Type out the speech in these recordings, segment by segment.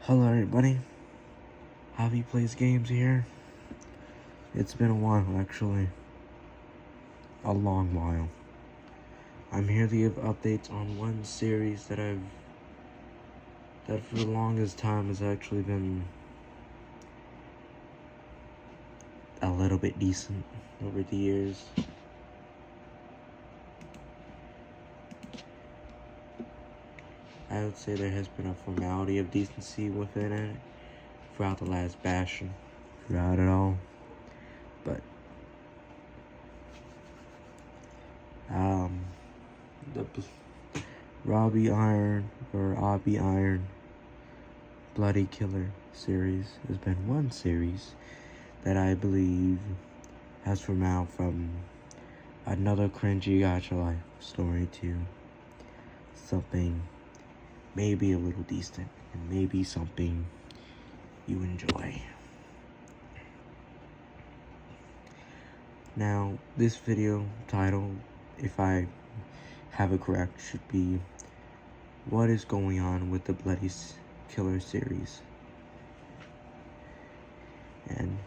Hello everybody, Javi Plays Games here. It's been a while actually, a long while. I'm here to give updates on one series that for the longest time has actually been a little bit decent over the years. I would say there has been a formality of decency within it throughout the last Bastion, throughout it all. But the Robbie Iron or Obby Iron Bloody Killer series has been one series that I believe has come out from another cringy Gacha Life story to something maybe a little decent and maybe something you enjoy. Now, this video title, if I have it correct, should be what is going on with the Bloody Killer series. And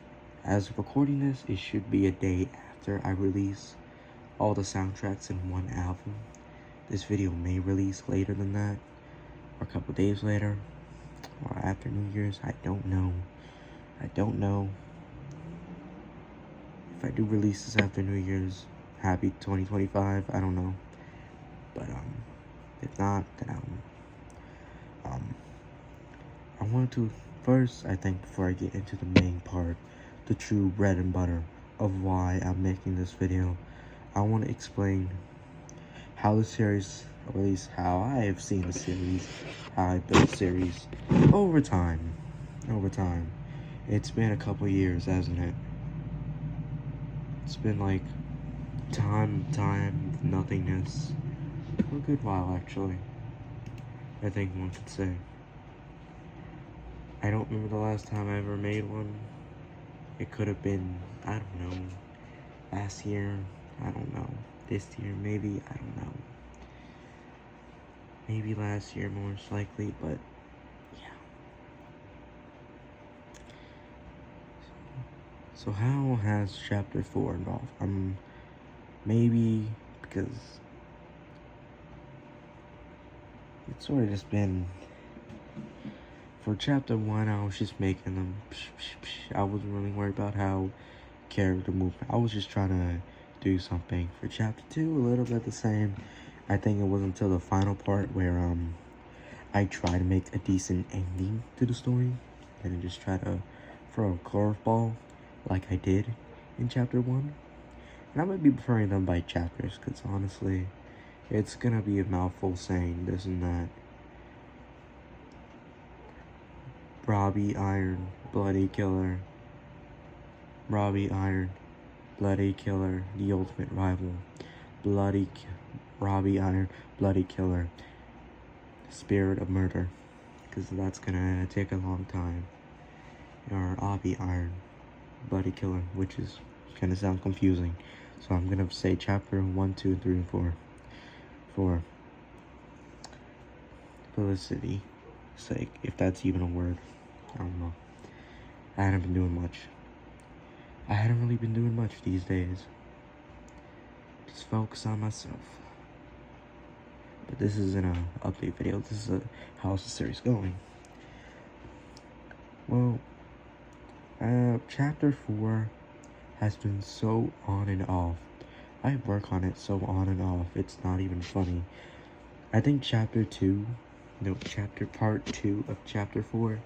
as of recording this, it should be a day after I release all the soundtracks in one album. This video may release later than that, or a couple days later, or after New Year's. I don't know. If I do release this after New Year's, happy 2025, I don't know. But if not, then I want to first, I think, before I get into the main part, the true bread and butter of why I'm making this video, I want to explain how the series, or at least how I have seen the series, how I built the series over time. It's been a couple years, hasn't it? It's been like time, nothingness. A good while, actually. I think one could say. I don't remember the last time I ever made one. It could have been, I don't know, last year. I don't know. This year, maybe. I don't know. Maybe last year, most likely, but yeah. So how has Chapter 4 involved? Maybe because it's sort of just been, for Chapter 1, I was just making them, I wasn't really worried about how character movement. I was just trying to do something. For Chapter 2, a little bit the same. I think it was until the final part where I tried to make a decent ending to the story, and I just try to throw a curveball like I did in Chapter 1. And I might be preferring them by chapters, because honestly, it's gonna be a mouthful saying this and that. Robbie Iron, Bloody Killer. Robbie Iron, Bloody Killer, the ultimate rival. Robbie Iron, Bloody Killer, Spirit of Murder, because that's gonna take a long time. Or Obby Iron, Bloody Killer, which is gonna sound confusing. So I'm gonna say chapter 1, 2, 3, and 4 for felicity's sake, if that's even a word. I don't know. I haven't been doing much. I hadn't really been doing much these days. Just focus on myself. But this isn't an update video. This is how's the series going. Well, Chapter 4 has been so on and off. I work on it so on and off, it's not even funny. I think part 2 of Chapter 4,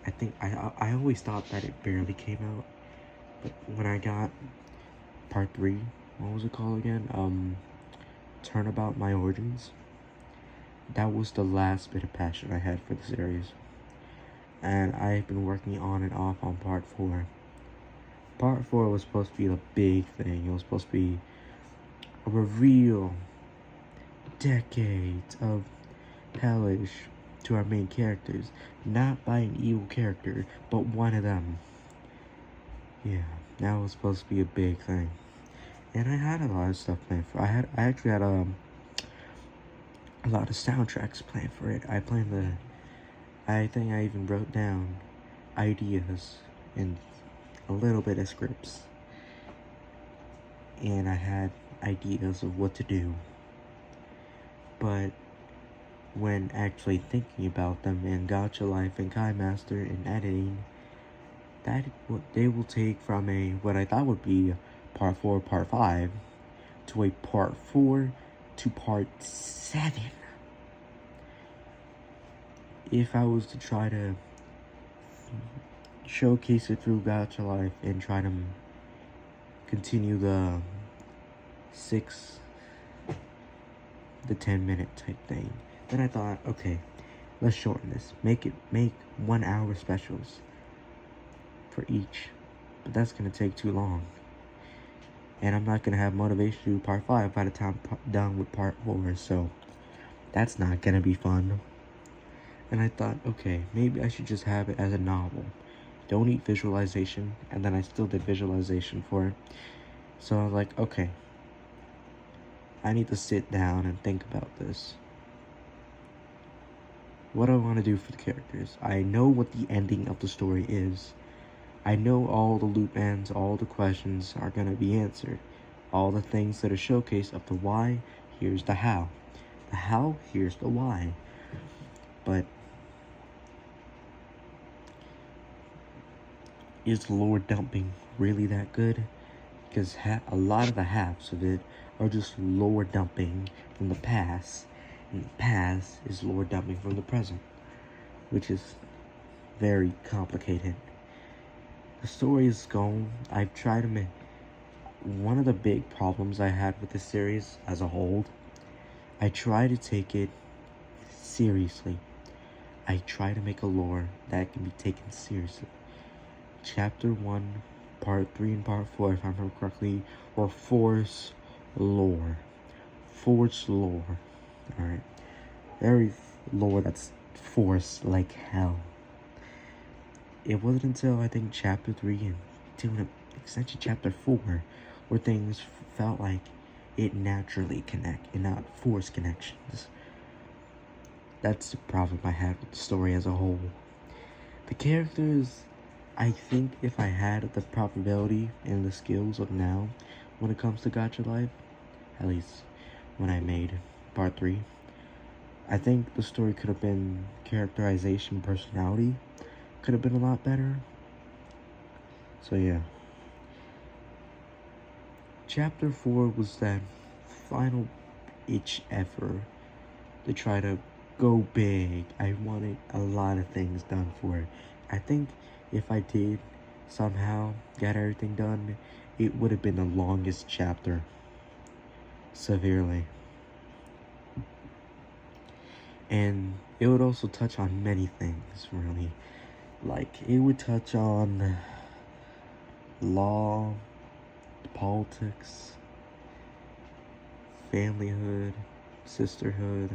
I think, I always thought that it barely came out. But when I got part 3, what was it called again? Turnabout My Origins. That was the last bit of passion I had for the series. And I've been working on and off on part 4. Part 4 was supposed to be the big thing. It was supposed to be a reveal, decades of hellish to our main characters. Not by an evil character, but one of them. Yeah, that was supposed to be a big thing. And I had a lot of stuff planned for I actually had a lot of soundtracks planned for it. I planned I think I even wrote down ideas and a little bit of scripts. And I had ideas of what to do. But when actually thinking about them in Gacha Life and Kai Master and editing, that what they will take from a what I thought would be part 4, part 5 to a part 4 to part 7. If I was to try to showcase it through Gacha Life and try to continue the 10-minute type thing, then I thought, okay, let's shorten this. Make 1 hour specials for each. But that's gonna take too long. And I'm not gonna have motivation to do part 5 by the time I'm done with part 4, so that's not gonna be fun. And I thought, okay, maybe I should just have it as a novel. Don't need visualization, and then I still did visualization for it. So I was like, okay, I need to sit down and think about this. What do I want to do for the characters? I know what the ending of the story is. I know all the loop ends, all the questions are going to be answered. All the things that are showcased of the why, here's the how. The how, here's the why. But is lore dumping really that good? Because a lot of the halves of it are just lore dumping from the past, and the past is lore dumping from the present, which is very complicated. The story is gone. I've tried to make one of the big problems I had with the series as a whole. I try to take it seriously. I try to make a lore that can be taken seriously. Chapter 1, Part 3, and Part 4, if I remember correctly, were forced lore. Forced lore. Alright. Very lore that's forced like hell. It wasn't until I think Chapter 3 and to an extension Chapter 4 where things felt like it naturally connect and not forced connections. That's the problem I had with the story as a whole. The characters, I think if I had the probability and the skills of now when it comes to Gacha Life, at least when I made part 3, I think the story could have been characterization, personality, could have been a lot better. So yeah. Chapter 4 was that final itch effort to try to go big. I wanted a lot of things done for it. I think if I did somehow get everything done, it would have been the longest chapter. Severely. And it would also touch on many things, really. Like, it would touch on law, politics, familyhood, sisterhood,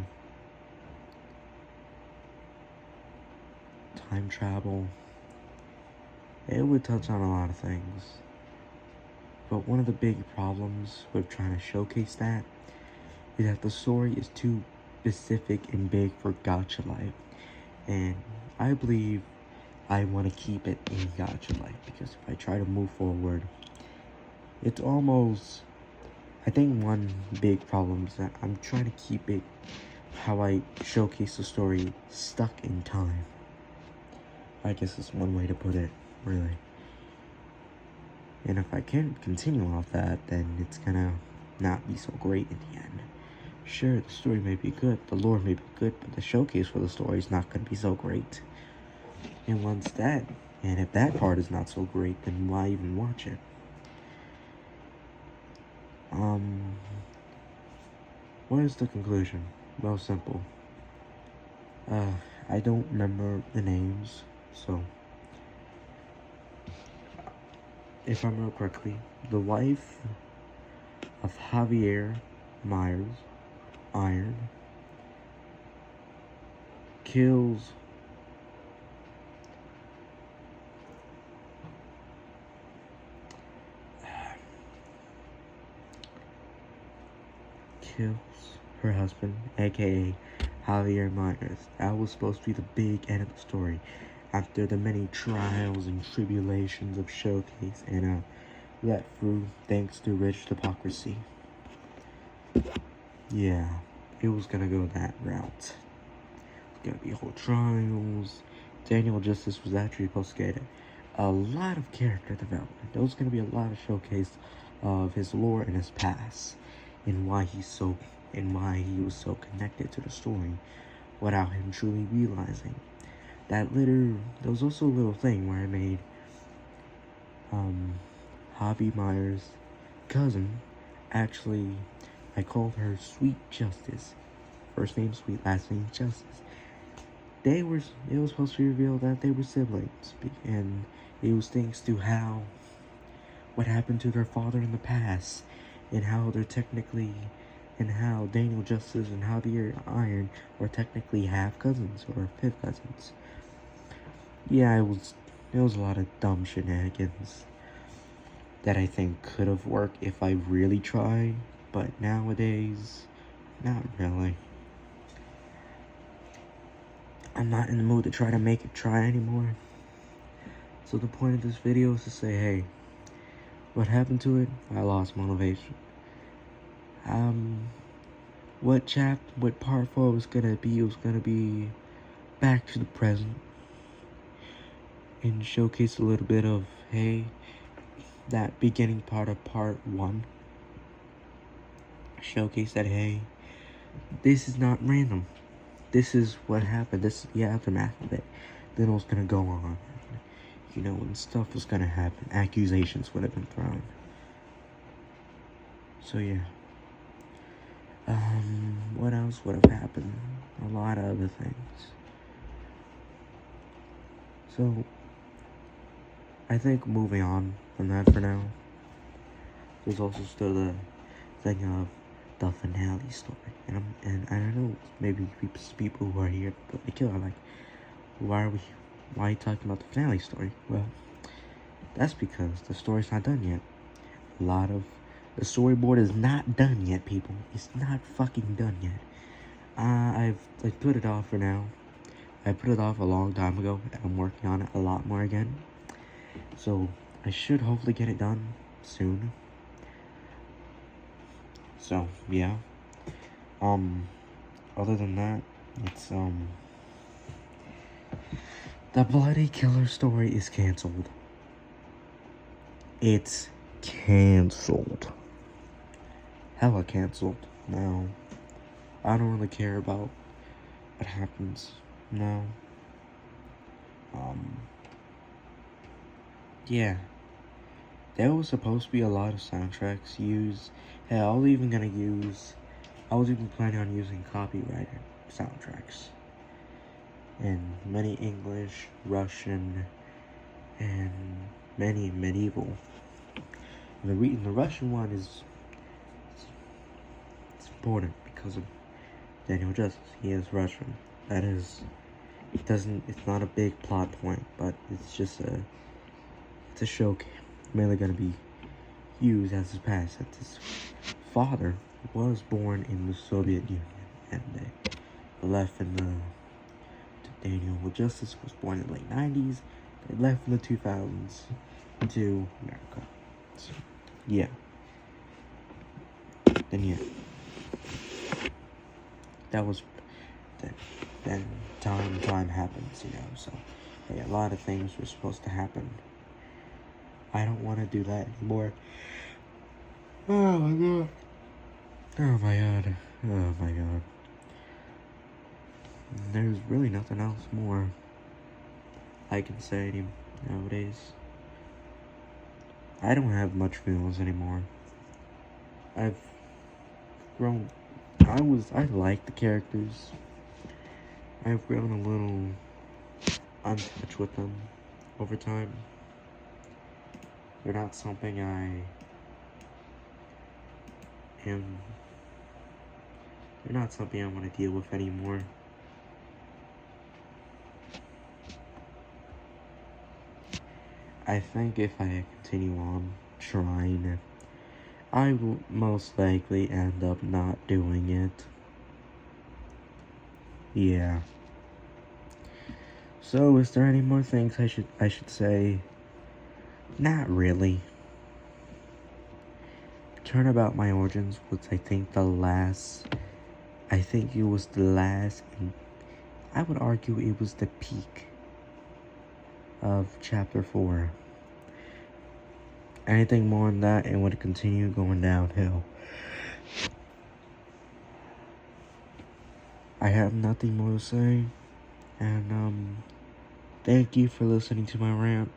time travel. It would touch on a lot of things. But one of the big problems with trying to showcase that is that the story is too specific and big for Gacha Life. And I believe I want to keep it in Gacha Life, because if I try to move forward, it's almost, I think one big problem is that I'm trying to keep it how I showcase the story stuck in time. I guess it's one way to put it, really. And if I can't continue off that, then it's gonna not be so great in the end. Sure, the story may be good, the lore may be good, but the showcase for the story is not gonna be so great. And if that part is not so great, then why even watch it? What is the conclusion? Well, simple. I don't remember the names, so if I remember correctly, the wife of Javier Myers, Iron, kills her husband, aka Javier Myers. That was supposed to be the big end of the story. After the many trials and tribulations of Showcase and let through thanks to rich hypocrisy. Yeah, it was gonna go that route. It's gonna be whole trials. Daniel Justice was actually supposed to get a lot of character development. There was gonna be a lot of showcase of his lore and his past, and why he was so connected to the story, without him truly realizing that there was also a little thing where I made Javi Myers' cousin. Actually, I called her Sweet Justice. First name Sweet, last name Justice. It was supposed to be revealed that they were siblings, and it was thanks to what happened to their father in the past, and how they're technically, and how Daniel Justice and Javier Iron are technically half cousins or fifth cousins. Yeah, there was a lot of dumb shenanigans that I think could have worked if I really tried, but nowadays, not really. I'm not in the mood to try to make it try anymore. So the point of this video is to say, hey, what happened to it? I lost motivation. What part 4 was gonna be? It was gonna be back to the present and showcase a little bit of, hey, that beginning part of part 1. Showcase that, hey, this is not random. This is what happened. This is the aftermath of it. Then it was gonna go on. You know, and stuff was gonna happen. Accusations would have been thrown. So yeah. What else would have happened? A lot of other things. So, I think moving on from that for now. There's also still the thing of the finale story. And I don't know, maybe people who are here but the killer are like, why are you talking about the finale story? Well, that's because the story's not done yet. The storyboard is not done yet, people. It's not fucking done yet. I've put it off for now. I put it off a long time ago, and I'm working on it a lot more again. So, I should hopefully get it done soon. So, yeah. Other than that, it's, the Bloody Killer story is canceled. It's canceled. Hella canceled. Now, I don't really care about what happens now. Yeah. There was supposed to be a lot of soundtracks used. Hell, I was even planning on using copyrighted soundtracks. And many English, Russian, and many medieval. And the Russian one is important because of Daniel Justice. He is Russian. It's not a big plot point, but it's a showcase. Mainly gonna be used as his past, since his father was born in the Soviet Union, and they left Daniel Justice was born in the late 90s. They left in the 2000s to America. So, yeah. Then yeah. That was then time happens, you know, so hey, a lot of things were supposed to happen. I don't want to do that anymore. Oh my god. Oh my god. Oh my god. There's really nothing else more I can say nowadays. I don't have much feelings anymore. I've grown. I like the characters. I've grown a little untouched with them over time. They're not something they're not something I want to deal with anymore. I think if I continue on trying, I will most likely end up not doing it. Yeah. So, is there any more things I should say? Not really. Turnabout My Origins was, I think, the last. I think it was the last, and I would argue it was the peak of Chapter 4. Anything more than that, it would continue going downhill. I have nothing more to say, and thank you for listening to my rant.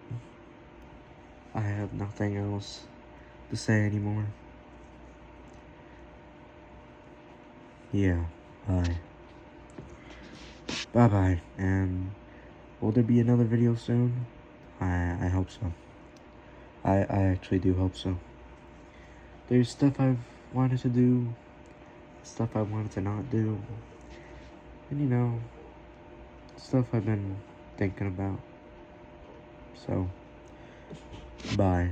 I have nothing else to say anymore. Yeah, bye. Bye-bye, and will there be another video soon? I hope so. I actually do hope so. There's stuff I've wanted to do, stuff I wanted to not do, and you know, stuff I've been thinking about. So, bye.